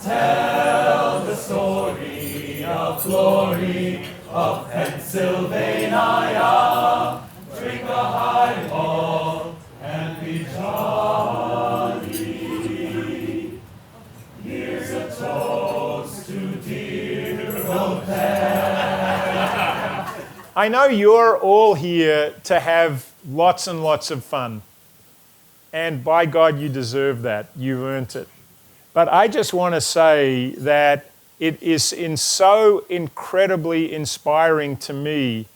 tell the story of glory of Pennsylvania. Drink a highball and be jolly. Here's a toast to dear old Penn. I know you're all here to have lots and lots of fun. And by God, you deserve that. You've earned it. But I just want to say that it is so incredibly inspiring to me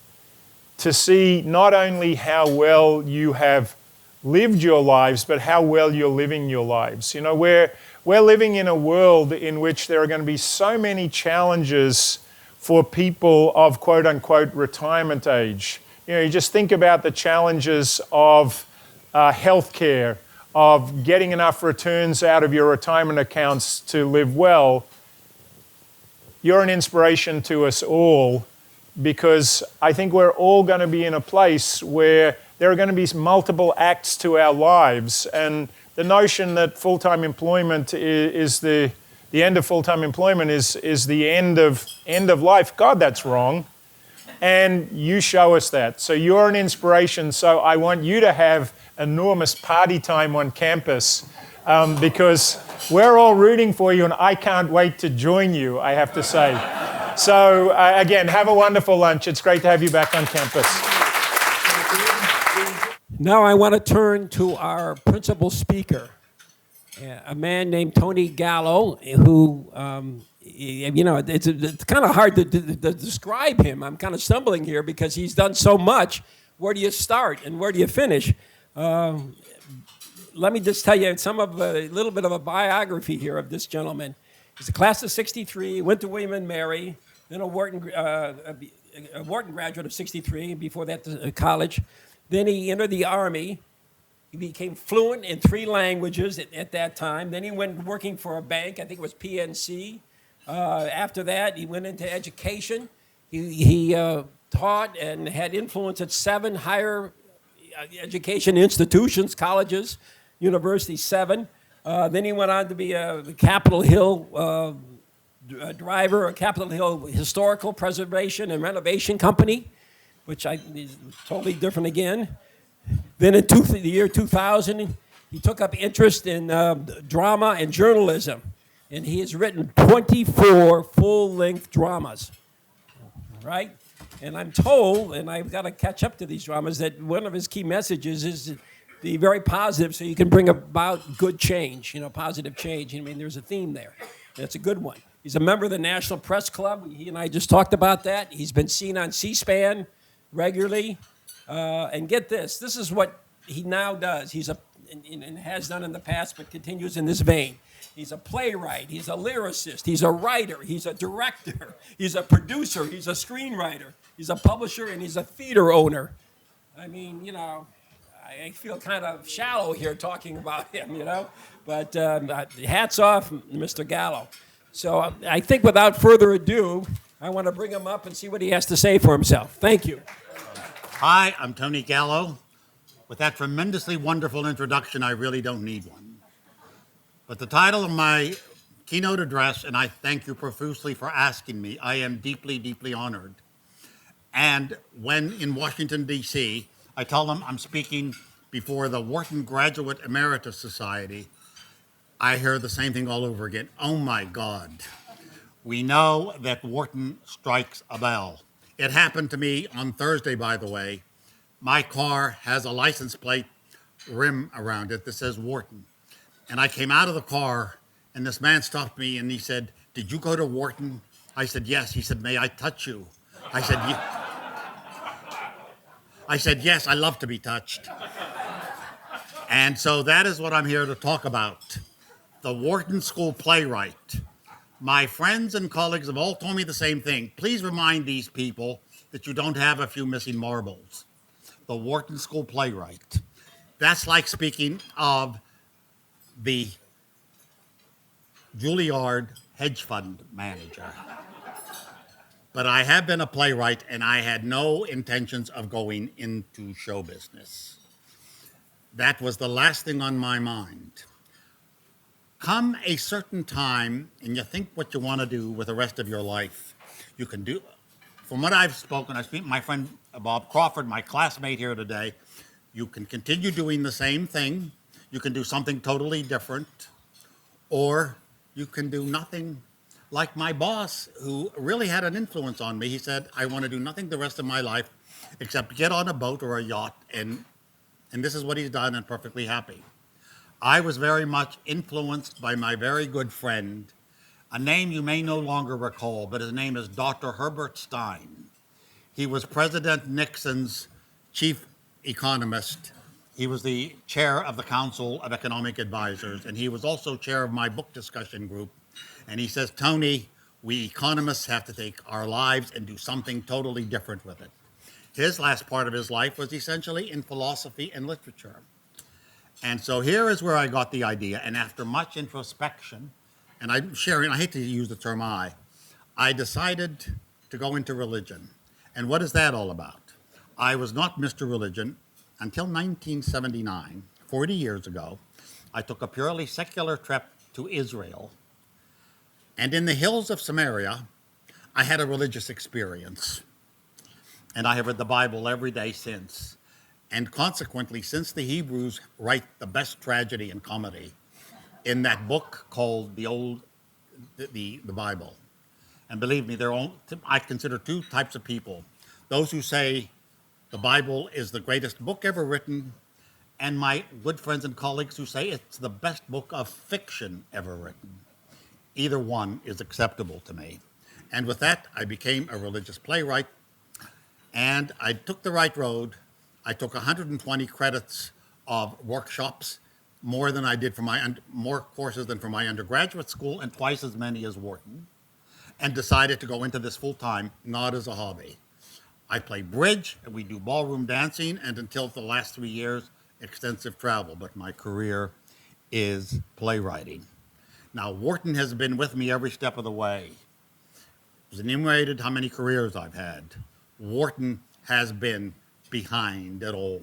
to see not only how well you have lived your lives, but how well you're living your lives. You know, we're living in a world in which there are going to be so many challenges for people of quote unquote retirement age. You know, you just think about the challenges of healthcare, of getting enough returns out of your retirement accounts to live well. You're an inspiration to us all, because I think we're all going to be in a place where there are going to be multiple acts to our lives. And the notion that full-time employment is the end of full-time employment is the end of life, God, that's wrong. And you show us that. So you're an inspiration. So I want you to have enormous party time on campus, because we're all rooting for you, and I can't wait to join you, I have to say. So again, have a wonderful lunch. It's great to have you back on campus. Now I want to turn to our principal speaker, a man named Tony Gallo, who, it's kind of hard to describe him. I'm kind of stumbling here because he's done so much. Where do you start and where do you finish? Let me just tell you a little bit of a biography here of this gentleman. He's a class of '63, went to William and Mary, then a Wharton graduate of '63, before that to college. Then he entered the Army. He became fluent in 3 languages at that time. Then he went working for a bank, I think it was PNC. After that, he went into education. He taught and had influence at 7 higher education institutions, colleges, universities, 7. Then he went on to be a Capitol Hill driver, a Capitol Hill Historical Preservation and Renovation Company, which is totally different again. Then in the year 2000, he took up interest in drama and journalism, and he has written 24 full-length dramas, right? And I'm told, and I've got to catch up to these dramas, that one of his key messages is be very positive so you can bring about good change, positive change. I mean, there's a theme there. That's a good one. He's a member of the National Press Club. He and I just talked about that. He's been seen on C-SPAN regularly. And get this is what he now does. And has done in the past, but continues in this vein. He's a playwright, he's a lyricist, he's a writer, he's a director, he's a producer, he's a screenwriter, he's a publisher, and he's a theater owner. I mean, I feel kind of shallow here talking about him, but hats off, Mr. Gallo. So I think without further ado, I want to bring him up and see what he has to say for himself. Thank you. Hi, I'm Tony Gallo. With that tremendously wonderful introduction, I really don't need one. But the title of my keynote address, and I thank you profusely for asking me, I am deeply, deeply honored. And when in Washington, D.C., I tell them I'm speaking before the Wharton Graduate Emeritus Society, I hear the same thing all over again. Oh my God. We know that Wharton strikes a bell. It happened to me on Thursday, by the way. My car has a license plate rim around it that says Wharton. And I came out of the car, and this man stopped me, and he said, "Did you go to Wharton?" I said, "Yes." He said, "May I touch you?" I said, "Yes, I love to be touched." And so that is what I'm here to talk about. The Wharton School playwright. My friends and colleagues have all told me the same thing. Please remind these people that you don't have a few missing marbles. The Wharton School playwright. That's like speaking of the Juilliard hedge fund manager. But I have been a playwright, and I had no intentions of going into show business. That was the last thing on my mind. come a certain time and you think what you want to do with the rest of your life, you can do. From what I've spoken, I speak my friend Bob Crawford, my classmate here today, you can continue doing the same thing, you can do something totally different, or you can do nothing. Like my boss, who really had an influence on me, he said, I want to do nothing the rest of my life except get on a boat or a yacht, and this is what he's done, and perfectly happy. I was very much influenced by my very good friend, a name you may no longer recall, but his name is Dr. Herbert Stein. He was President Nixon's chief economist. He was the chair of the Council of Economic Advisors, and he was also chair of my book discussion group. And he says, Tony, we economists have to take our lives and do something totally different with it. His last part of his life was essentially in philosophy and literature. And so here is where I got the idea. And after much introspection, and I'm sharing, I hate to use the term I decided to go into religion. And what is that all about? I was not Mr. Religion until 1979, 40 years ago. I took a purely secular trip to Israel. And in the hills of Samaria, I had a religious experience. And I have read the Bible every day since. And consequently, since the Hebrews write the best tragedy and comedy in that book called the Bible. And believe me, I consider two types of people. Those who say the Bible is the greatest book ever written, and my good friends and colleagues who say it's the best book of fiction ever written. Either one is acceptable to me. And with that, I became a religious playwright, and I took the right road. I took 120 credits of workshops, more courses than for my undergraduate school, and twice as many as Wharton, and decided to go into this full time, not as a hobby. I play bridge, and we do ballroom dancing, and until the last 3 years, extensive travel, but my career is playwriting. Now, Wharton has been with me every step of the way. It was enumerated how many careers I've had. Wharton has been behind it all.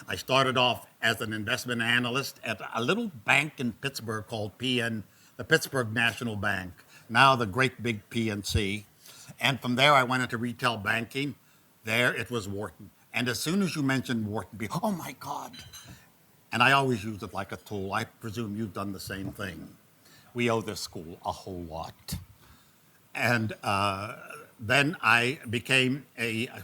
I started off as an investment analyst at a little bank in Pittsburgh called the Pittsburgh National Bank, now the great big PNC. And from there, I went into retail banking. There it was Wharton. And as soon as you mentioned Wharton, oh my God. And I always use it like a tool. I presume you've done the same thing. We owe this school a whole lot. And then I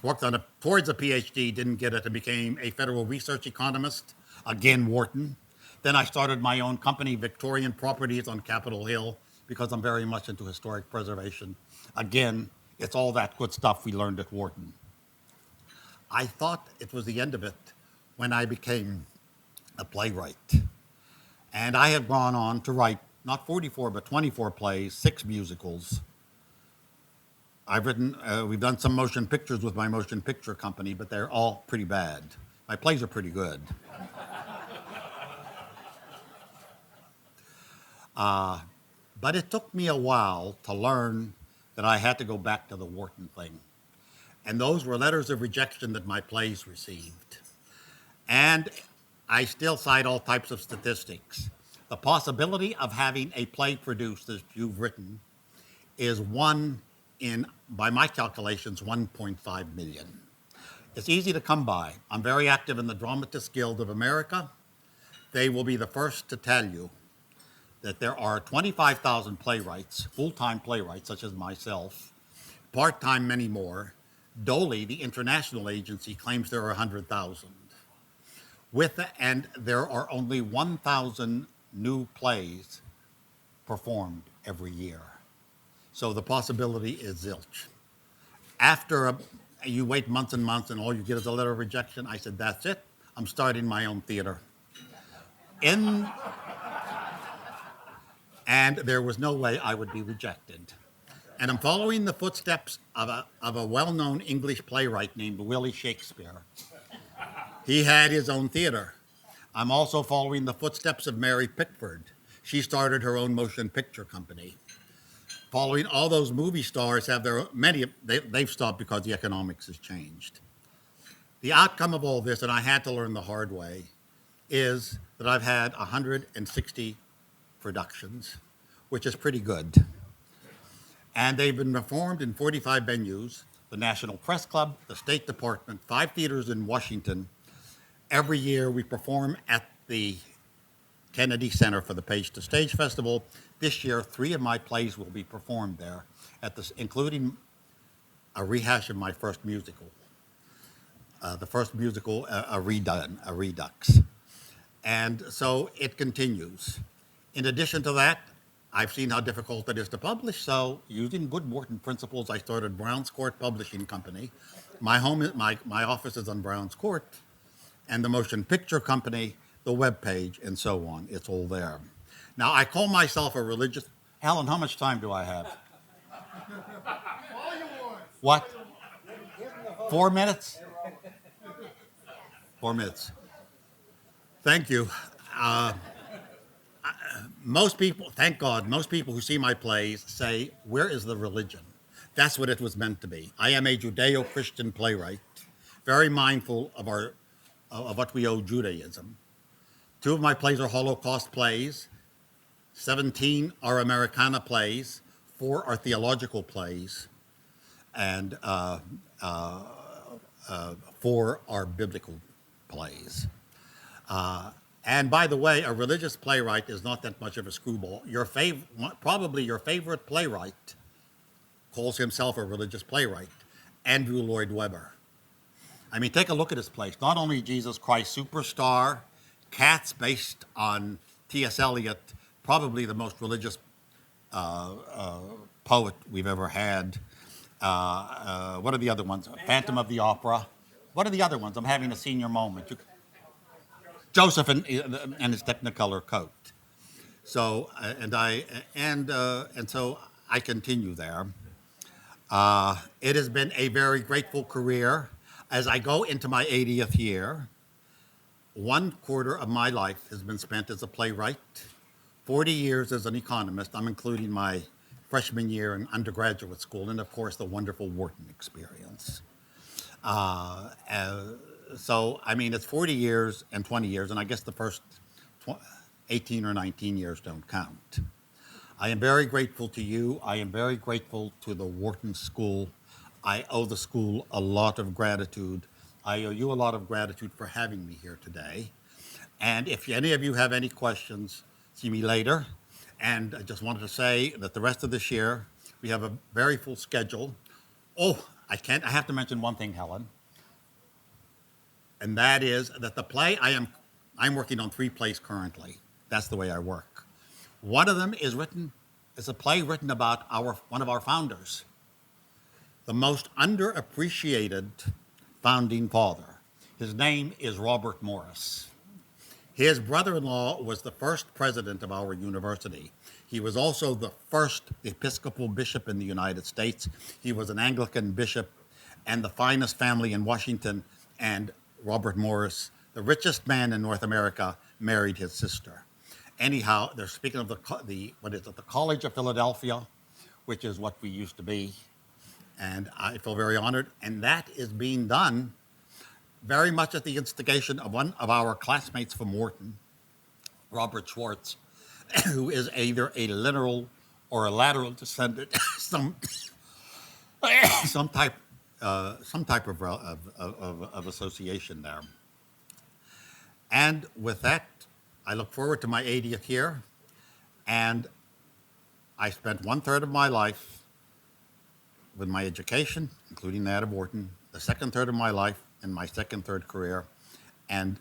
worked towards a PhD, didn't get it, and became a federal research economist, again, Wharton. Then I started my own company, Victorian Properties on Capitol Hill, because I'm very much into historic preservation. Again, it's all that good stuff we learned at Wharton. I thought it was the end of it when I became a playwright. And I have gone on to write not 44, but 24 plays, 6 musicals. We've done some motion pictures with my motion picture company, but they're all pretty bad. My plays are pretty good. But it took me a while to learn that I had to go back to the Wharton thing. And those were letters of rejection that my plays received. And I still cite all types of statistics. The possibility of having a play produced as you've written is by my calculations, 1.5 million. It's easy to come by. I'm very active in the Dramatists Guild of America. They will be the first to tell you that there are 25,000 playwrights, full-time playwrights such as myself, part-time many more. Doley, the international agency, claims there are 100,000. And there are only 1,000 new plays performed every year. So the possibility is zilch. After you wait months and months and all you get is a letter of rejection, I said, that's it. I'm starting my own theater. And there was no way I would be rejected. And I'm following the footsteps of a well-known English playwright named Willie Shakespeare. He had his own theater. I'm also following the footsteps of Mary Pickford. She started her own motion picture company. Following all those movie stars they've stopped because the economics has changed. The outcome of all this, and I had to learn the hard way, is that I've had 160 productions, which is pretty good. And they've been performed in 45 venues, the National Press Club, the State Department, 5 theaters in Washington. Every year we perform at the Kennedy Center for the Page to Stage Festival. This year, 3 of my plays will be performed there, including a rehash of my first musical. The first musical, a redux. And so it continues. In addition to that, I've seen how difficult it is to publish, so using good Wharton principles, I started Brown's Court Publishing Company. My office is on Brown's Court, and the Motion Picture Company, the webpage, and so on. It's all there. Now, I call myself a religious... Helen, how much time do I have? What? 4 minutes? 4 minutes. Thank you. Most people, thank God, most people who see my plays say, where is the religion? That's what it was meant to be. I am a Judeo-Christian playwright, very mindful of what we owe Judaism. 2 of my plays are Holocaust plays, 17 are Americana plays, 4 are theological plays, and 4 are biblical plays. And by the way, a religious playwright is not that much of a screwball. Probably your favorite playwright calls himself a religious playwright, Andrew Lloyd Webber. I mean, take a look at his plays. Not only Jesus Christ Superstar, Cats, based on T.S. Eliot, probably the most religious poet we've ever had. What are the other ones? Phantom of the Opera. What are the other ones? I'm having a senior moment. Joseph and his Technicolor coat. So so I continue there. It has been a very grateful career. As I go into my 80th year, 1/4 of my life has been spent as a playwright, 40 years as an economist. I'm including my freshman year in undergraduate school, and of course the wonderful Wharton experience. So, I mean, it's 40 years and 20 years, and I guess the first 18 or 19 years don't count. I am very grateful to you. I am very grateful to the Wharton School. I owe the school a lot of gratitude. I owe you a lot of gratitude for having me here today. And if any of you have any questions, see me later. And I just wanted to say that the rest of this year, we have a very full schedule. Oh, I have to mention one thing, Helen. And that is that the play I'm working on 3 plays currently. That's the way I work. One of them is a play written about one of our founders, the most underappreciated founding father. His name is Robert Morris. His brother-in-law was the first president of our university. He was also the first Episcopal bishop in the United States. He was an Anglican bishop and the finest family in Washington, and Robert Morris, the richest man in North America, married his sister. Anyhow, they're speaking of the College of Philadelphia, which is what we used to be, and I feel very honored. And that is being done very much at the instigation of one of our classmates from Wharton, Robert Schwartz, who is either a literal or a lateral descendant, some type of association there. And with that, I look forward to my 80th year, and I spent 1/3 of my life with my education, including that of Wharton, the 2/3 of my life in my 2nd/3 career, and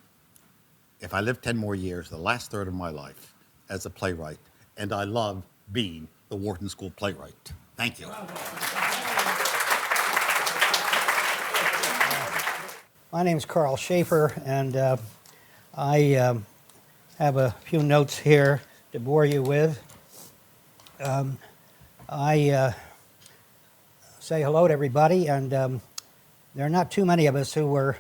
if I live 10 more years, the last 1/3 of my life as a playwright, and I love being the Wharton School playwright. Thank you. My name is Carl Schaefer, and I have a few notes here to bore you with. I say hello to everybody, and there are not too many of us who were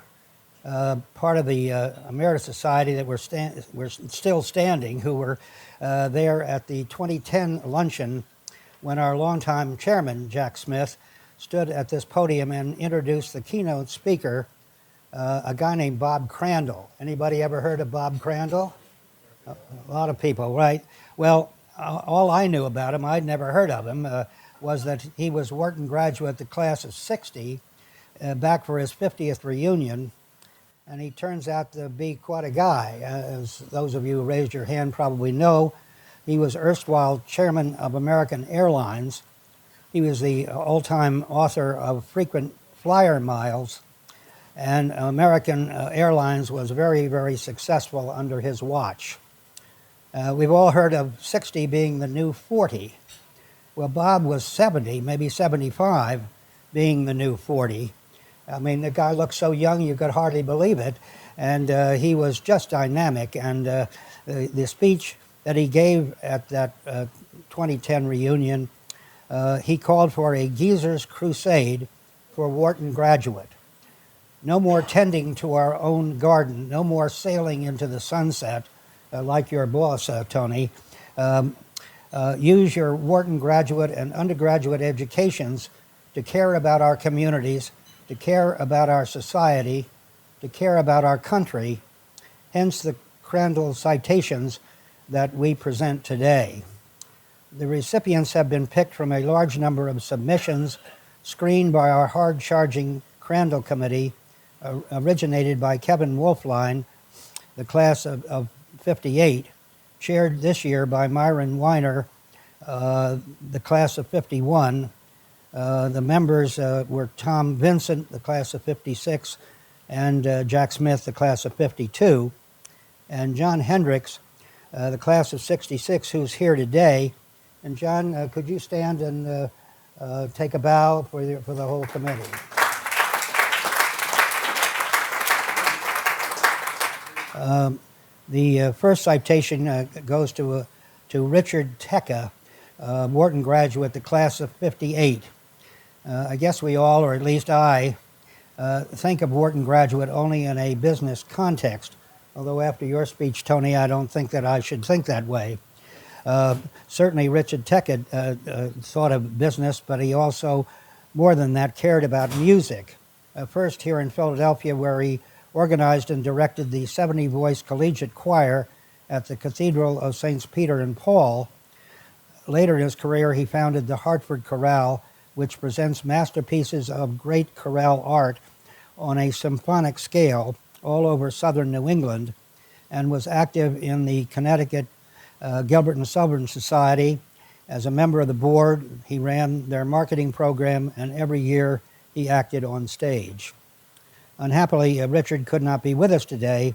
part of the Emeritus Society that were still standing, who were there at the 2010 Luncheon when our longtime chairman, Jack Smith, stood at this podium and introduced the keynote speaker, a guy named Bob Crandall. Anybody ever heard of Bob Crandall? A lot of people, right? Well, all I knew about him, I'd never heard of him, was that he was Wharton graduate, the class of 60, back for his 50th reunion. And he turns out to be quite a guy. As those of you who raised your hand probably know, he was erstwhile chairman of American Airlines. He was the all-time author of Frequent Flyer Miles, and American Airlines was very, very successful under his watch. We've all heard of 60 being the new 40. Well, Bob was 70, maybe 75, being the new 40. I mean, the guy looked so young you could hardly believe it, and he was just dynamic. And the speech that he gave at that 2010 reunion, he called for a geezer's crusade for Wharton graduate. No more tending to our own garden, no more sailing into the sunset, like your boss, Tony. Use your Wharton graduate and undergraduate educations to care about our communities, to care about our society, to care about our country, hence the Crandall citations that we present today. The recipients have been picked from a large number of submissions screened by our hard-charging Crandall Committee, originated by Kevin Wolfline, the class of 58, chaired this year by Myron Weiner, the class of 51. The members were Tom Vincent, the class of 56, and Jack Smith, the class of 52. And John Hendricks, the class of 66, who's here today. And John, could you stand and take a bow for the whole committee? The first citation goes to Richard Tecca, Wharton graduate, the class of 58. I guess we all, or at least I, think of Wharton graduate only in a business context, although after your speech, Tony, I don't think that I should think that way. Certainly Richard Tecca thought of business, but he also, more than that, cared about music. First here in Philadelphia, where he organized and directed the 70-voice collegiate choir at the Cathedral of Saints Peter and Paul. Later in his career, he founded the Hartford Chorale, which presents masterpieces of great chorale art on a symphonic scale all over southern New England, and was active in the Connecticut Gilbert and Sullivan Society. As a member of the board, he ran their marketing program, and every year he acted on stage. Unhappily, Richard could not be with us today,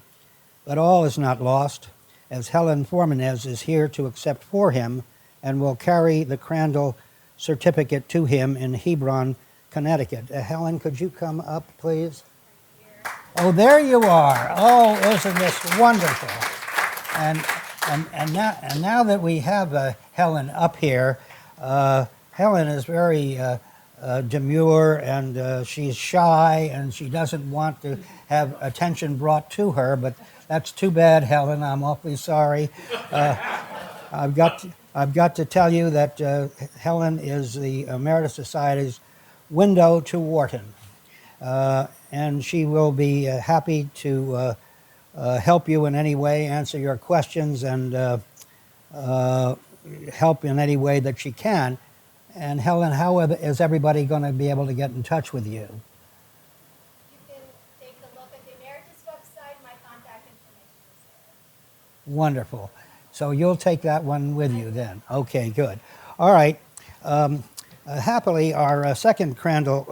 but all is not lost, as Helen Formanez is here to accept for him and will carry the Crandall certificate to him in Hebron, Connecticut. Helen, could you come up, please? Oh, there you are. Oh, isn't this wonderful? And now that we have Helen up here, Helen is very demure, and she's shy, and she doesn't want to have attention brought to her, but that's too bad, Helen. I'm awfully sorry. I've got to tell you that Helen is the Emeritus Society's window to Wharton, and she will be happy to help you in any way, answer your questions, and help in any way that she can. And Helen, how is everybody going to be able to get in touch with you? You can take a look at the Emeritus website. My contact information is there. Wonderful. So you'll take that one with you then. Okay, good. All right. Happily, our second Crandall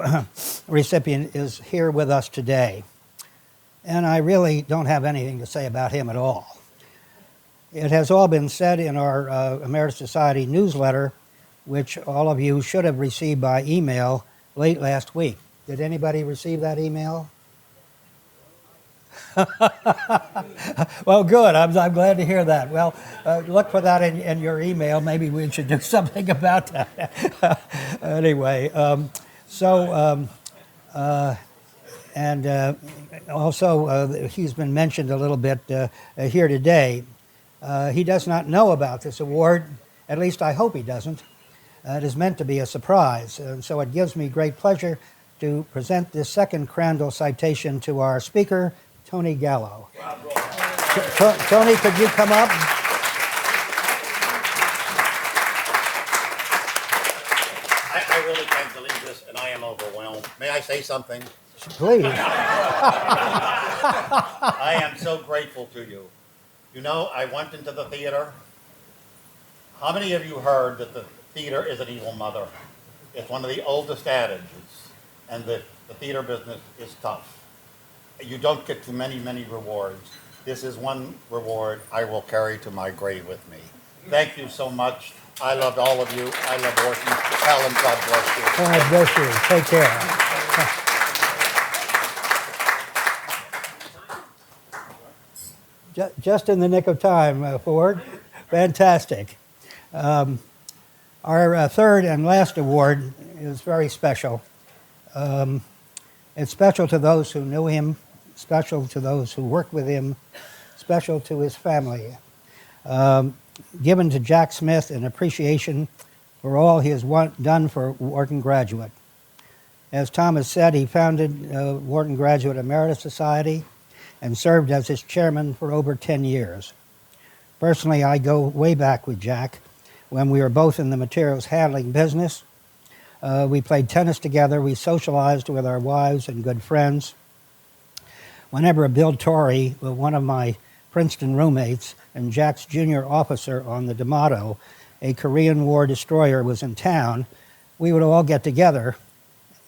recipient is here with us today. And I really don't have anything to say about him at all. It has all been said in our Emeritus Society newsletter, which all of you should have received by email late last week. Did anybody receive that email? Well, good. I'm glad to hear that. Well, look for that in your email. Maybe we should do something about that. Anyway, also he's been mentioned a little bit here today. He does not know about this award. At least I hope he doesn't. It is meant to be a surprise, and so it gives me great pleasure to present this second Crandall citation to our speaker, Tony Gallo. Tony, could you come up? I really can't believe this, and I am overwhelmed. May I say something? Please. I am so grateful to you. You know, I went into the theater. How many of you heard that the theater is an evil mother? It's one of the oldest adages, and the theater business is tough. You don't get too many rewards. This is one reward I will carry to my grave with me. Thank you so much. I loved all of you. I love Wharton. Helen, God bless you. God bless you. Take care. Just in the nick of time, Ford. Fantastic. Our third and last award is very special. It's special to those who knew him, special to those who worked with him, special to his family. Given to Jack Smith in appreciation for all he has done for Wharton Graduate. As Thomas said, he founded Wharton Graduate Emeritus Society and served as its chairman for over 10 years. Personally, I go way back with Jack when we were both in the materials handling business. We played tennis together. We socialized with our wives and good friends. Whenever Bill Torrey, one of my Princeton roommates and Jack's junior officer on the D'Amato, a Korean War destroyer, was in town, we would all get together,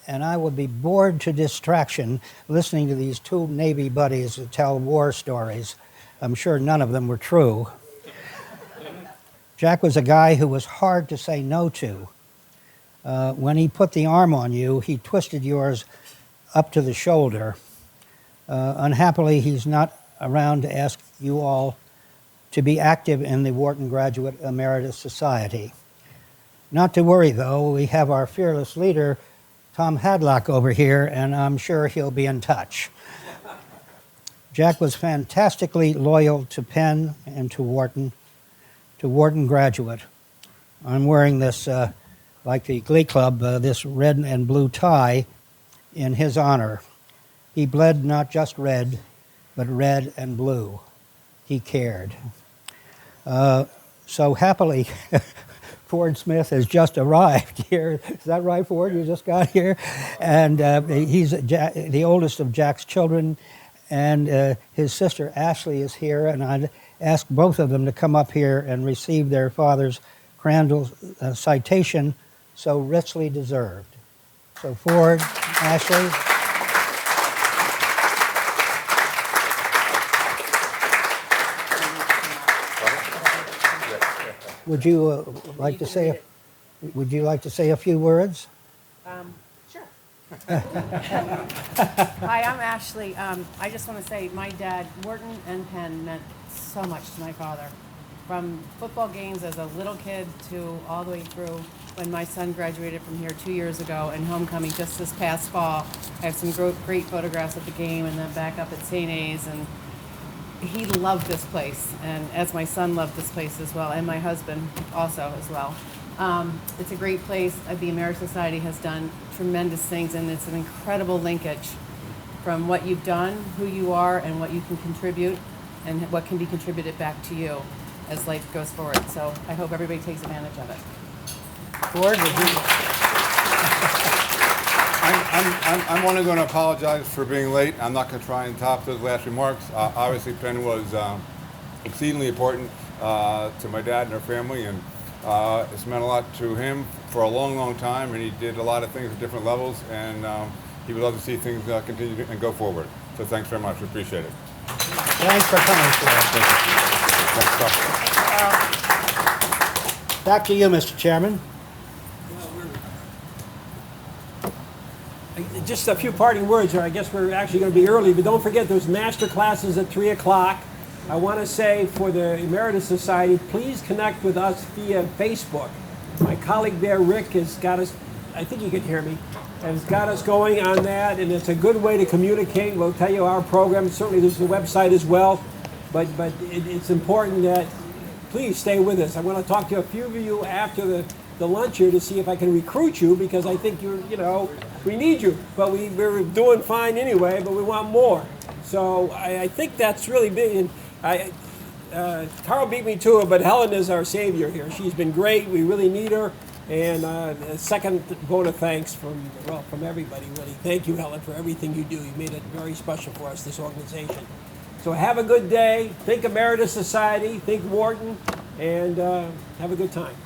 and I would be bored to distraction listening to these two Navy buddies tell war stories. I'm sure none of them were true. Jack was a guy who was hard to say no to. When he put the arm on you, he twisted yours up to the shoulder. Unhappily, he's not around to ask you all to be active in the Wharton Graduate Emeritus Society. Not to worry, though, we have our fearless leader, Tom Hadlock, over here, and I'm sure he'll be in touch. Jack was fantastically loyal to Penn and to Wharton Graduate. I'm wearing this, like the Glee Club, this red and blue tie in his honor. He bled not just red, but red and blue. He cared. So happily, Ford Smith has just arrived here. Is that right, Ford? You just got here? And he's the oldest of Jack's children, and his sister Ashley is here, and I'd ask both of them to come up here and receive their father's Crandall citation, so richly deserved. So Ford, Ashley. Would you like to say? Would you like to say a few words? Sure. Hi, I'm Ashley. I just want to say my dad, Wharton and Penn, meant so much to my father. From football games as a little kid to all the way through when my son graduated from here 2 years ago and homecoming just this past fall. I have some great photographs of the game and then back up at St. A's, and he loved this place, and as my son loved this place as well, and my husband also as well. It's a great place. The Emeritus Society has done tremendous things, and it's an incredible linkage from what you've done, who you are, and what you can contribute, and what can be contributed back to you as life goes forward. So I hope everybody takes advantage of it. Ford, would you? I'm only going to apologize for being late. I'm not going to try and top those last remarks. Obviously, Penn was exceedingly important to my dad and our family, and it's meant a lot to him for a long, long time, and he did a lot of things at different levels, and he would love to see things continue and go forward. So thanks very much. We appreciate it. Thanks for coming, Ford. Back to you, Mr. Chairman. Just a few parting words, or I guess we're actually going to be early, but don't forget those master classes at 3 o'clock. I want to say for the Emeritus Society, please connect with us via Facebook. My colleague there, Rick, has got us, I think you can hear me, has got us going on that, and it's a good way to communicate. We'll tell you our program. Certainly there's the website as well, but it's important that please stay with us. I want to talk to a few of you after the lunch here to see if I can recruit you, because I think we need you, but we're doing fine anyway, but we want more. So I think that's really big. Carl beat me to it, but Helen is our savior here. She's been great. We really need her. And a second vote of thanks from everybody, really. Thank you, Helen, for everything you do. You made it very special for us, this organization. So have a good day. Think Emeritus Society. Think Wharton. And have a good time.